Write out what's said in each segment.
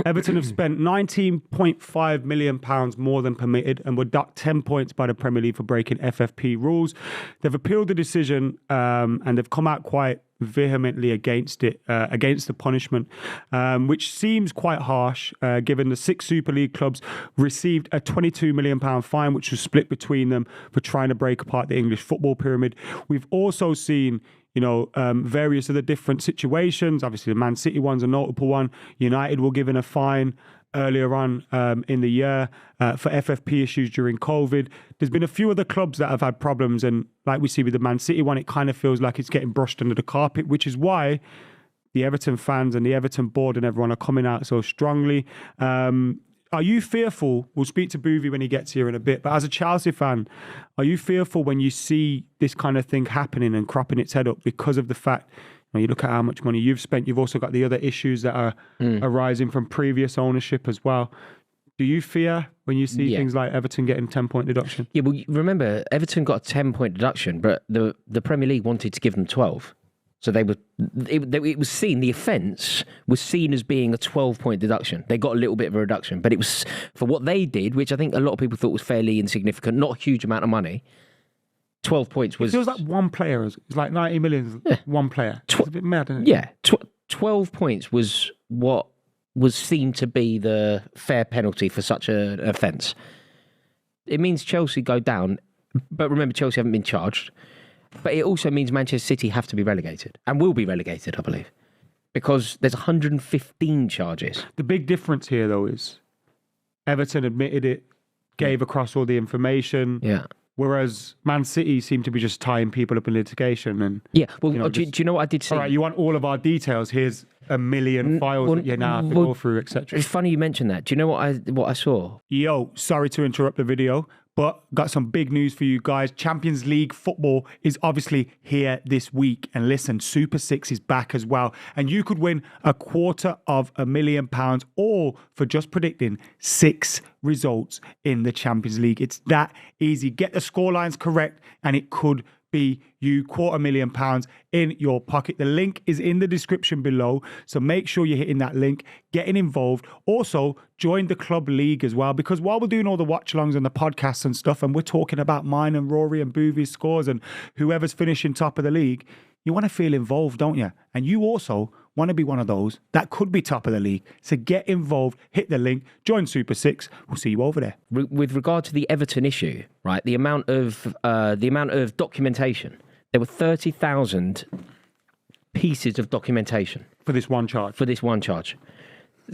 Everton have spent £19.5 million more than permitted and were docked 10 points by the Premier League for breaking FFP rules. They've appealed the decision and they've come out quite vehemently against it, against the punishment, which seems quite harsh, given the 6 Super League clubs received a £22 million fine, which was split between them for trying to break apart the English football pyramid. We've also seen various other different situations. Obviously, the Man City one's a notable one. United were given a fine earlier on in the year for FFP issues during COVID. There's been a few other clubs that have had problems, and like we see with the Man City one, it kind of feels like it's getting brushed under the carpet, which is why the Everton fans and the Everton board and everyone are coming out so strongly. Are you fearful? We'll speak to Buvey when he gets here in a bit, but as a Chelsea fan, are you fearful when you see this kind of thing happening and cropping its head up because of the fact, you look at how much money you've spent, you've also got the other issues that are arising from previous ownership as well. Do you fear when you see things like Everton getting 10-point deduction? Yeah, well, remember, Everton got a 10-point deduction, but the Premier League wanted to give them 12. So it was seen, the offence was seen as being a 12-point deduction. They got a little bit of a reduction, but it was for what they did, which I think a lot of people thought was fairly insignificant, not a huge amount of money. 12 points was... It feels like one player. It's like 90 million, one player. It's a bit mad, isn't it? Yeah, 12 points was what was seen to be the fair penalty for such an offence. It means Chelsea go down, but remember, Chelsea haven't been charged. But it also means Manchester City have to be relegated, and will be relegated, I believe, because there's 115 charges. The big difference here, though, is Everton admitted it, gave across all the information. Yeah. Whereas Man City seem to be just tying people up in litigation. And yeah, well, do you know what I did see? All right, you want all of our details? Here's a million files that you now have to go through, etc. It's funny you mentioned that. Do you know what I saw? Yo, sorry to interrupt the video, but got some big news for you guys. Champions League football is obviously here this week. And listen, Super 6 is back as well. And you could win £250,000 all for just predicting 6 results in the Champions League. It's that easy. Get the scorelines correct and it could be you £250,000 in your pocket. The link is in the description below, so make sure you're hitting that link, getting involved. Also, join the club league as well, because while we're doing all the watch-alongs and the podcasts and stuff, and we're talking about mine and Rory and Buvey's scores and whoever's finishing top of the league, you want to feel involved, don't you? And you also want to be one of those that could be top of the league. So get involved, hit the link, join Super 6. We'll see you over there. With regard to the Everton issue, right, the amount of documentation, there were 30,000 pieces of documentation. For this one charge.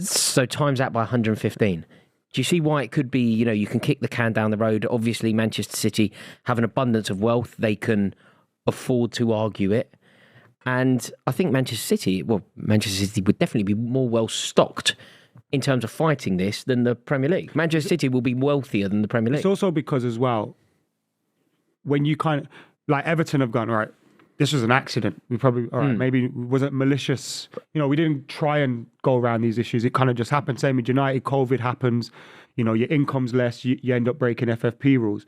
So times that by 115. Do you see why it could be, you can kick the can down the road? Obviously, Manchester City have an abundance of wealth. They can afford to argue it. And I think Manchester City would definitely be more well-stocked in terms of fighting this than the Premier League. Manchester City will be wealthier than the Premier League. It's also because as well, when you kind of, like Everton have gone, all right, this was an accident. We probably, all right, maybe it wasn't malicious. We didn't try and go around these issues. It kind of just happened. Same with United, COVID happens. Your income's less, you end up breaking FFP rules.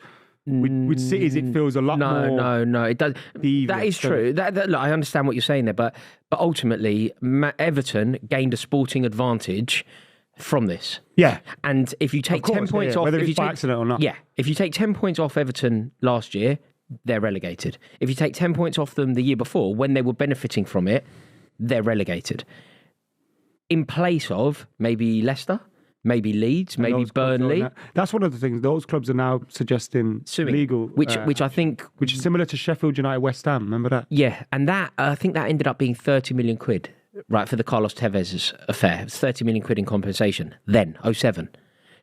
With cities, it feels a lot more. No, it does. That is true. Look, I understand what you're saying there, but ultimately, Everton gained a sporting advantage from this. Yeah, and if you take 10 points off, whether it's by accident or not. Yeah, if you take 10 points off Everton last year, they're relegated. If you take 10 points off them the year before, when they were benefiting from it, they're relegated. In place of maybe Leicester. Maybe Leeds, maybe Burnley. That's one of the things. Those clubs are now suggesting legal, which I think, which is similar to Sheffield United, West Ham. Remember that? Yeah, and that I think that ended up being 30 million quid, right, for the Carlos Tevez affair. It was 30 million quid in compensation. Then 07.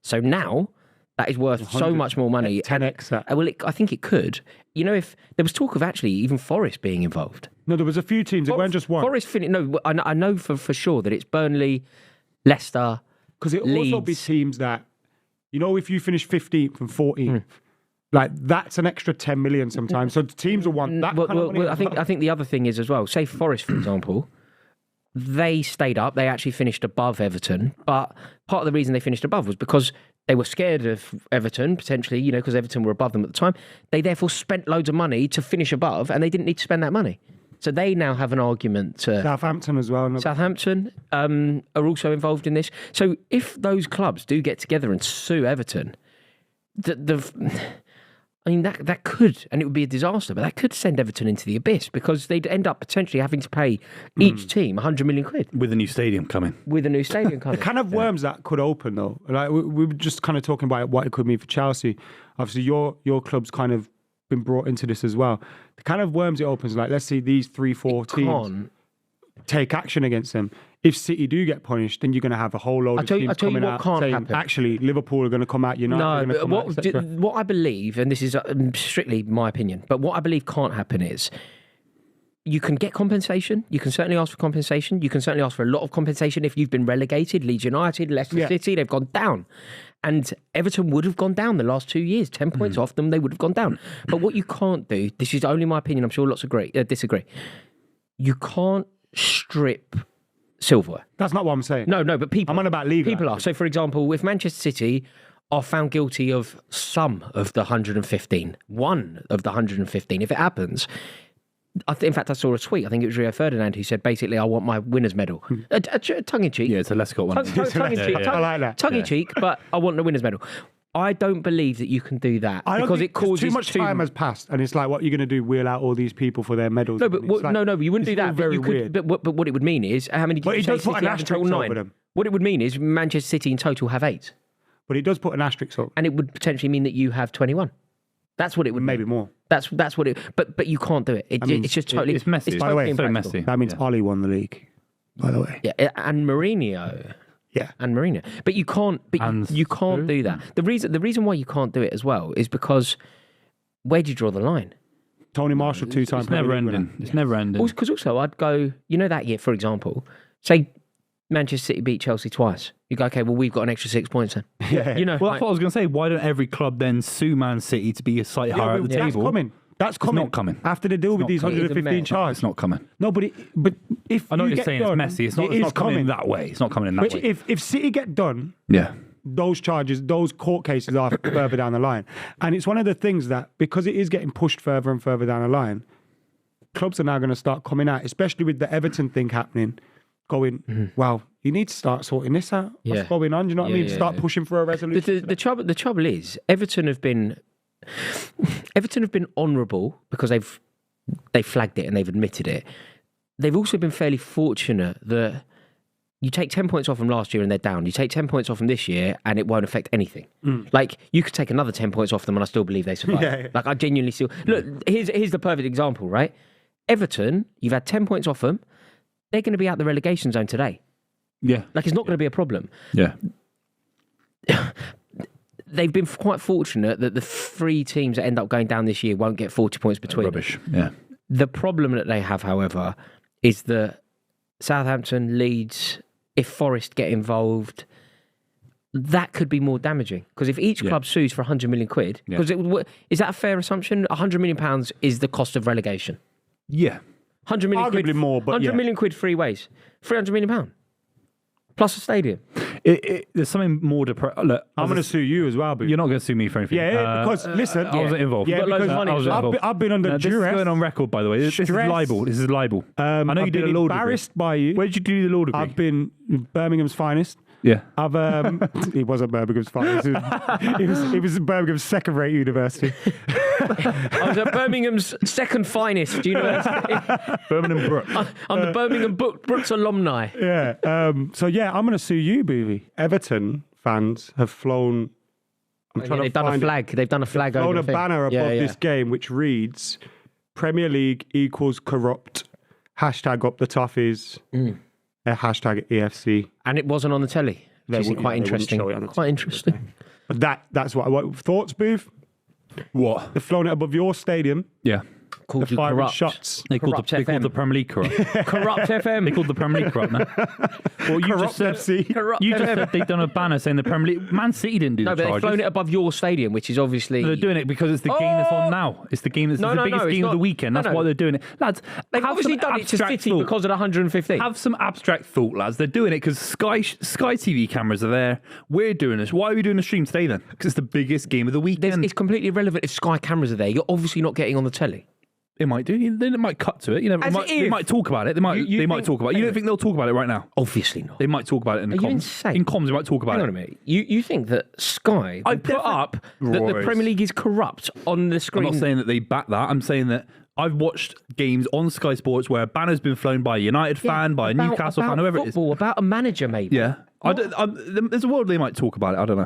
So now that is worth so much more money. 10x that. Well, I think it could. If there was talk of actually even Forest being involved. No, there was a few teams. It weren't just one. Forest finished. No, I know for sure that it's Burnley, Leicester. Because it also be teams that, if you finish 15th and 14th, like that's an extra 10 million sometimes. So teams will want that kind of money. I think the other thing is as well, say Forest, for example, they stayed up. They actually finished above Everton. But part of the reason they finished above was because they were scared of Everton, potentially, because Everton were above them at the time. They therefore spent loads of money to finish above, and they didn't need to spend that money. So they now have an argument to... Southampton as well. Southampton are also involved in this. So if those clubs do get together and sue Everton, I mean, that could, and it would be a disaster, but that could send Everton into the abyss because they'd end up potentially having to pay each team 100 million quid. With a new stadium coming. The kind of worms that could open, though. Like we were just kind of talking about what it could mean for Chelsea. Obviously, your club's kind of been brought into this as well. The kind of worms it opens, like let's see these 3-4 teams take action against them. If City do get punished, then you're going to have a whole load of teams coming out saying, actually, Liverpool are going to come out, United are going to come out, what I believe, and this is strictly my opinion, but what I believe can't happen is you can get compensation. You can certainly ask for compensation. You can certainly ask for a lot of compensation if you've been relegated. Leeds United, Leicester City, they've gone down. And Everton would have gone down the last 2 years. 10 points off them, they would have gone down. But what you can't do, this is only my opinion, I'm sure lots disagree. You can't strip silverware. That's not what I'm saying. No, but people... I'm on about legal. People are. So, for example, if Manchester City are found guilty of some of the 115, one of the 115, if it happens... in fact, I saw a tweet. I think it was Rio Ferdinand who said, basically, I want my winner's medal. Tongue-in-cheek. Yeah, it's a Lescott one. Tongue-in-cheek. I like that. Tongue-in-cheek, but I want the winner's medal. I don't believe that you can do that because it causes too much time has passed, and it's like, what are you going to do? Wheel out all these people for their medals? No, but you wouldn't do that. Very weird. But what it would mean is how many? Did you say City have in total? 9. What it would mean is Manchester City in total have 8. But it does put an asterisk up, and it would potentially mean that you have 21. That's what it would maybe mean. more. That's what it. But you can't do it. It's just totally. It's messy. It's By the totally way, so impractical. messy. That means Ollie won the league. By the way, Yeah, and Mourinho. Yeah, and Mourinho. But you can't. But you can't do that. The reason why you can't do it as well is because where do you draw the line? Tony Marshall 2 times. It's never ending. It's never ending. Because also I'd go. You know that year, for example, say Manchester City beat Chelsea twice. You go, okay, well, we've got an extra 6 points then. Yeah. You know, well, that's what I was going to say. Why don't every club then sue Man City to be a slightly higher at the That's table? coming. That's coming. It's not coming. After they deal with these 115 charges. It's not coming. No, but if I know you you're get saying done, it's messy. It's not coming in that way. It's not coming in that But way. if City get done, Yeah. those charges, those court cases are further down the line. And it's one of the things that, because it is getting pushed further and further down the line, clubs are now going to start coming out, especially with the Everton thing happening, going, well, you need to start sorting this out. What's going on? Do you know what I mean? Start pushing for a resolution. The trouble is, Everton have been honourable because they flagged it and they've admitted it. They've also been fairly fortunate that you take 10 points off them last year and they're down. You take 10 points off them this year and it won't affect anything. Like, you could take another 10 points off them and I still believe they survive. Yeah. Like, I genuinely still... Look, here's the perfect example, right? Everton, you've had 10 points off them. They're going to be out the relegation zone today. Yeah. Like, it's not going to be a problem. Yeah. They've been quite fortunate that the 3 teams that end up going down this year won't get 40 points between them. Rubbish. Yeah. The problem that they have, however, is that Southampton, Leeds, if Forest get involved, that could be more damaging. Because if each club sues for 100 million quid, because is that a fair assumption? 100 million pounds is the cost of relegation. Yeah. 100 million Arguably quid, more, but 100 million quid 3 ways. 300 million pound. Plus a stadium. There's something more depressing. Look, I'm going to sue you as well, but you're not going to sue me for anything. Yeah, because listen, I wasn't involved. Yeah, because I've been under This is duress. going on record, by the way. This is libel. This is libel. I know you did a law degree. Embarrassed by you. Where did you do the law degree? I've been Birmingham's finest. Yeah. He wasn't Birmingham's finest. It was Birmingham's second-rate university. I was at Birmingham's second finest university. Birmingham Brook. I'm the Birmingham Brooks alumni. Yeah. I'm going to sue you, Buvey. Everton fans have flown. They've done a flag. They've done a flag over flown a banner above this game which reads Premier League equals corrupt. Hashtag up the toughies. Hashtag EFC. And it wasn't on the telly. Which is quite interesting. Quite interesting. But that's what thoughts, Booth? What? They've flown it above your stadium. Yeah. Called the you firing corrupt. shots. They called the Premier League corrupt. Corrupt FM. They called the Premier League corrupt now. Well, you Corrupt just FC. said, Corrupt you just FM. said they've done a banner saying the Premier League. Man City didn't do No, the but they've charges. flown it above your stadium, which is obviously... They're doing it because it's the game that's on now. It's the game that's the biggest game of the weekend. That's why they're doing it. Lads, They've obviously done it to City because of the 115. Have some abstract thought, lads. They're doing it because Sky TV cameras are there. We're doing this. Why are we doing the stream today then? Because it's the biggest game of the weekend. It's completely irrelevant if Sky cameras are there. You're obviously not getting on the telly. It might do. Then it might cut to it. You know, they might talk about it. They might talk about it. You don't think they'll talk about it right now? Obviously not. They might talk about it in the comms. You insane? In comms, they might talk about Hang on a minute. You think that Sky would put up that the Premier League is corrupt on the screen? I'm not saying that they back that. I'm saying that I've watched games on Sky Sports where a banner's been flown by a United fan, by a Newcastle fan, whoever it is. About a manager, maybe. Yeah. There's a world they might talk about it. I don't know.